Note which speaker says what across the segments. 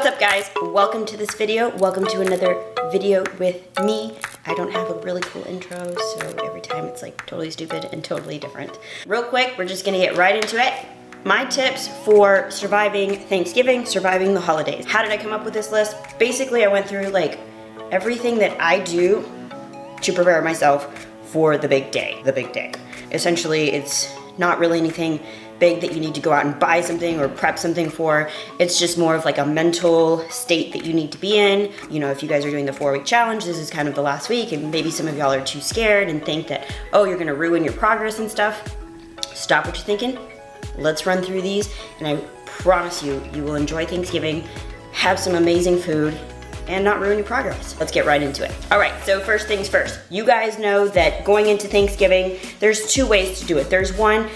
Speaker 1: What's up guys? Welcome to this video. Welcome to another video with me. I don't have a really cool intro, so every time it's like totally stupid and totally different. Real quick, we're just gonna get right into it. My tips for surviving Thanksgiving, surviving the holidays. How did I come up with this list? Basically, I went through like everything that I do to prepare myself for the big day, Essentially, it's not really anything big that you need to go out and buy something or prep something for. It's just more of like a mental state that you need to be in. You know, if you guys are doing the 4-week challenge, this is kind of the last week, and maybe some of y'all are too scared and think that, oh, you're gonna ruin your progress and stuff. Stop what you're thinking. Let's run through these, and I promise you, you will enjoy Thanksgiving, have some amazing food, and not ruin your progress. Let's get right into it. All right, so first things first. You guys know that going into Thanksgiving, there's 2 ways to do it. There's one,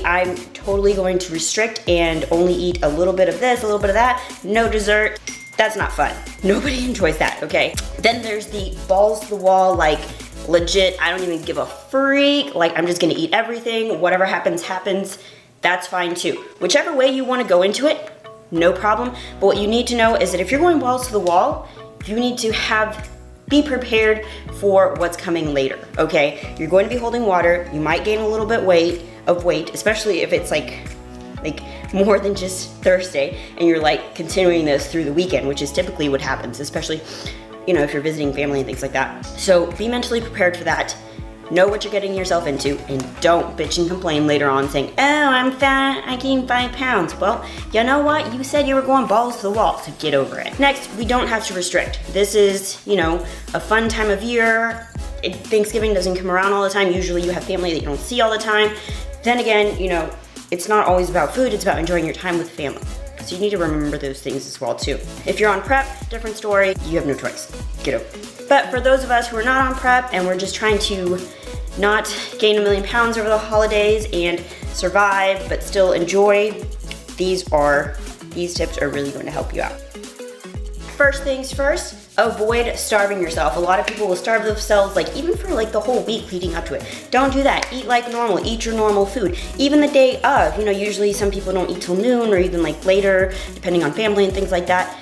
Speaker 1: I'm totally going to restrict and only eat a little bit of this, a little bit of that, no dessert. That's not fun. Nobody enjoys that, okay? Then there's the balls to the wall, like legit, I don't even give a freak, like I'm just gonna eat everything, whatever happens, happens. That's fine too. Whichever way you wanna go into it, no problem. But what you need to know is that if you're going balls to the wall, you need to be prepared for what's coming later, okay? You're going to be holding water. You might gain a little bit of weight, especially if it's like more than just Thursday and you're like continuing this through the weekend, which is typically what happens, especially, you know, if you're visiting family and things like that. So be mentally prepared for that. Know what you're getting yourself into, and don't bitch and complain later on saying, oh, I'm fat, I gained 5 pounds. Well, you know what? You said you were going balls to the wall, so get over it. Next, we don't have to restrict. This is, you know, a fun time of year. Thanksgiving doesn't come around all the time. Usually you have family that you don't see all the time. Then again, you know, it's not always about food, it's about enjoying your time with family. So you need to remember those things as well too. If you're on prep, different story, you have no choice. Get over it. But for those of us who are not on prep and we're just trying to not gain a million pounds over the holidays and survive but still enjoy, these tips are really going to help you out. First things first, avoid starving yourself. A lot of people will starve themselves like even for like the whole week leading up to it. Don't do that. Eat like normal, eat your normal food. Even the day of, you know, usually some people don't eat till noon or even like later, depending on family and things like that.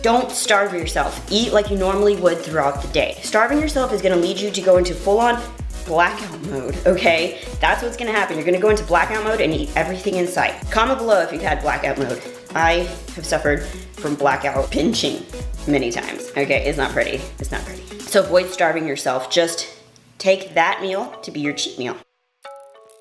Speaker 1: Don't starve yourself. Eat like you normally would throughout the day. Starving yourself is gonna lead you to go into full-on blackout mode, okay? That's what's gonna happen. You're gonna go into blackout mode and eat everything in sight. Comment below if you've had blackout mode. I have suffered from blackout binging many times, okay? It's not pretty, it's not pretty. So avoid starving yourself. Just take that meal to be your cheat meal.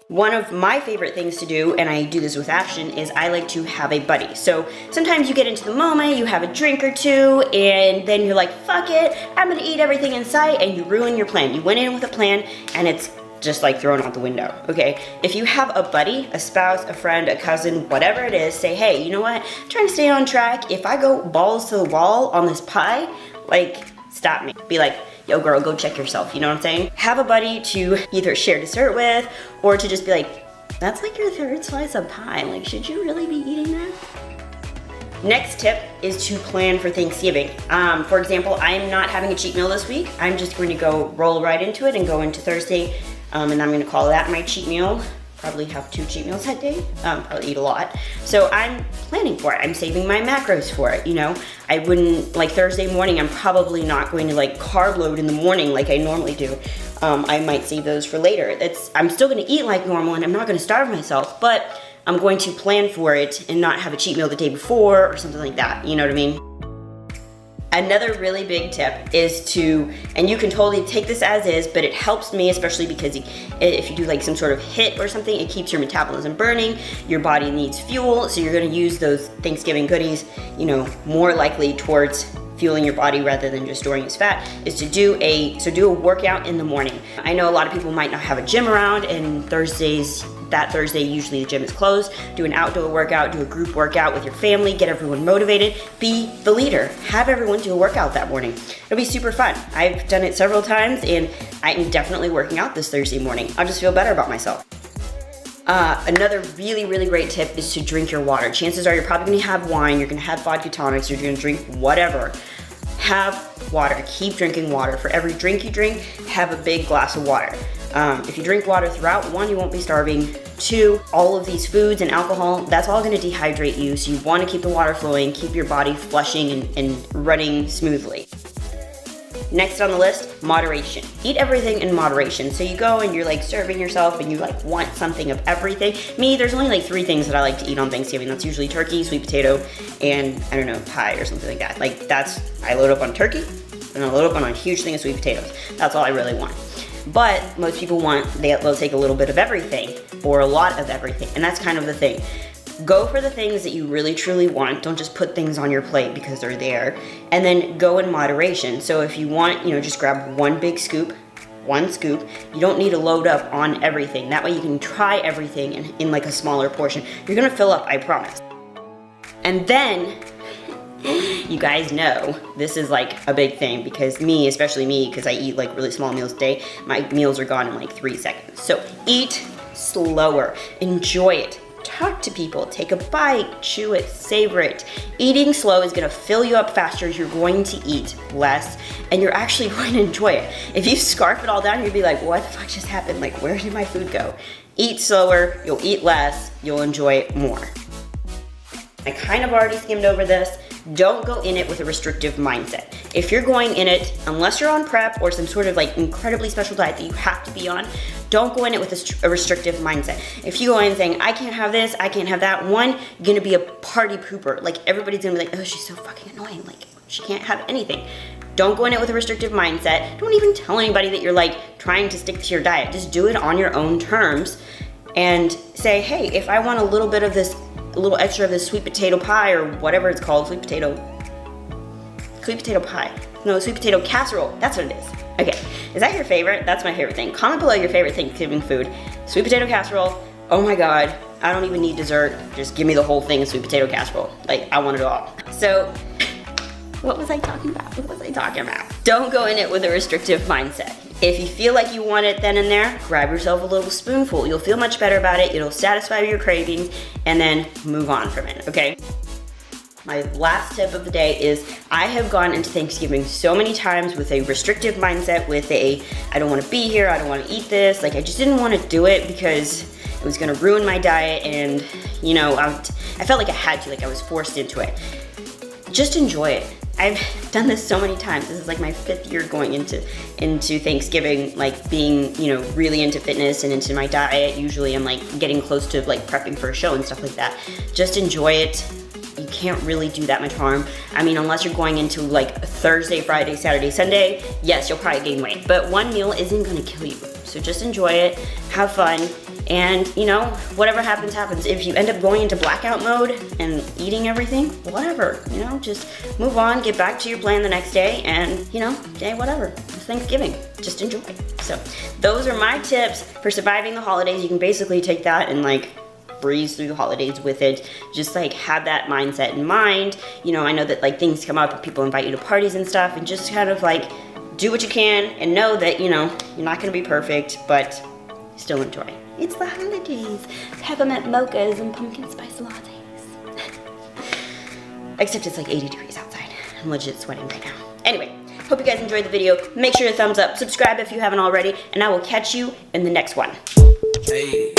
Speaker 1: One of my favorite things to do, and I do this with Ashton, is I like to have a buddy. So sometimes you get into the moment, you have a drink or two, and then you're like, fuck it, I'm gonna eat everything in sight, and you ruin your plan. You went in with a plan, and it's just like thrown out the window, okay? If you have a buddy, a spouse, a friend, a cousin, whatever it is, say, hey, you know what? I'm trying to stay on track. If I go balls to the wall on this pie, like, stop me. Be like, yo girl, go check yourself, you know what I'm saying? Have a buddy to either share dessert with or to just be like, that's like your 3rd slice of pie. Like, should you really be eating that? Next tip is to plan for Thanksgiving. For example, I'm not having a cheat meal this week. I'm just going to go roll right into it and go into Thursday, and I'm gonna call that my cheat meal. Probably have 2 cheat meals that day, probably eat a lot. So I'm planning for it. I'm saving my macros for it, you know? I wouldn't, like Thursday morning, I'm probably not going to like carb load in the morning like I normally do. I might save those for later. I'm still gonna eat like normal and I'm not gonna starve myself, but I'm going to plan for it and not have a cheat meal the day before or something like that, you know what I mean? Another really big tip is to, and you can totally take this as is, but it helps me especially because if you do like some sort of HIIT or something, it keeps your metabolism burning, your body needs fuel, so you're gonna use those Thanksgiving goodies, you know, more likely towards fueling your body rather than just storing as fat, is to do a workout in the morning. I know a lot of people might not have a gym around, and that Thursday usually the gym is closed. Do an outdoor workout, do a group workout with your family, get everyone motivated, be the leader. Have everyone do a workout that morning. It'll be super fun. I've done it several times and I am definitely working out this Thursday morning. I'll just feel better about myself. Another really, really great tip is to drink your water. Chances are you're probably gonna have wine, you're gonna have vodka tonics, you're gonna drink whatever. Have water, keep drinking water. For every drink you drink, have a big glass of water. If you drink water throughout, 1, you won't be starving. 2, all of these foods and alcohol, that's all gonna dehydrate you. So you wanna keep the water flowing, keep your body flushing and running smoothly. Next on the list, moderation. Eat everything in moderation. So you go and you're like serving yourself and you like want something of everything. Me, there's only like 3 things that I like to eat on Thanksgiving. That's usually turkey, sweet potato, and I don't know, pie or something like that. Like I load up on turkey and I load up on a huge thing of sweet potatoes. That's all I really want. But most people they'll take a little bit of everything or a lot of everything. And that's kind of the thing. Go for the things that you really truly want. Don't just put things on your plate because they're there. And then go in moderation. So if you want, just grab 1 big scoop, 1 scoop. You don't need to load up on everything. That way you can try everything in like a smaller portion. You're gonna fill up, I promise. And then, you guys know, this is like a big thing because especially me, because I eat like really small meals a day, my meals are gone in like 3 seconds. So eat slower, enjoy it. Talk to people, take a bite, chew it, savor it. Eating slow is gonna fill you up faster, you're going to eat less, and you're actually going to enjoy it. If you scarf it all down, you'll be like, what the fuck just happened? Like, where did my food go? Eat slower, you'll eat less, you'll enjoy it more. I kind of already skimmed over this. Don't go in it with a restrictive mindset. If you're going in it, unless you're on prep or some sort of like incredibly special diet that you have to be on, don't go in it with a restrictive mindset. If you go in saying, I can't have this, I can't have that, 1, you're gonna be a party pooper. Like everybody's gonna be like, oh, she's so fucking annoying. Like she can't have anything. Don't go in it with a restrictive mindset. Don't even tell anybody that you're like trying to stick to your diet. Just do it on your own terms and say, hey, if I want a little bit of this, a little extra of this sweet potato pie or whatever it's called, sweet potato pie. No, sweet potato casserole, that's what it is. Okay, is that your favorite? That's my favorite thing. Comment below your favorite Thanksgiving food. Sweet potato casserole, oh my God, I don't even need dessert. Just give me the whole thing of sweet potato casserole. Like, I want it all. So, what was I talking about? Don't go in it with a restrictive mindset. If you feel like you want it then and there, grab yourself a little spoonful. You'll feel much better about it. It'll satisfy your cravings and then move on from it, okay? My last tip of the day is I have gone into Thanksgiving so many times with a restrictive mindset, with I don't want to be here, I don't want to eat this. Like I just didn't want to do it because it was going to ruin my diet and I felt like I had to, like I was forced into it. Just enjoy it. I've done this so many times. This is like my 5th year going into Thanksgiving, like being, really into fitness and into my diet. Usually I'm like getting close to like prepping for a show and stuff like that. Just enjoy it. You can't really do that much harm. I mean, unless you're going into like Thursday, Friday, Saturday, Sunday, yes, you'll probably gain weight, but 1 meal isn't gonna kill you. So just enjoy it, have fun, and whatever happens, happens. If you end up going into blackout mode and eating everything, whatever, just move on, get back to your plan the next day, and whatever, it's Thanksgiving, just enjoy. So those are my tips for surviving the holidays. You can basically take that and like breeze through the holidays with it. Just like have that mindset in mind. I know that like things come up and people invite you to parties and stuff, and just kind of like do what you can and know that you're not gonna be perfect, but still enjoy. It's the holidays. Peppermint mochas and pumpkin spice lattes. Except it's like 80 degrees outside. I'm legit sweating right now. Anyway, hope you guys enjoyed the video. Make sure to thumbs up, subscribe if you haven't already, and I will catch you in the next one. Hey.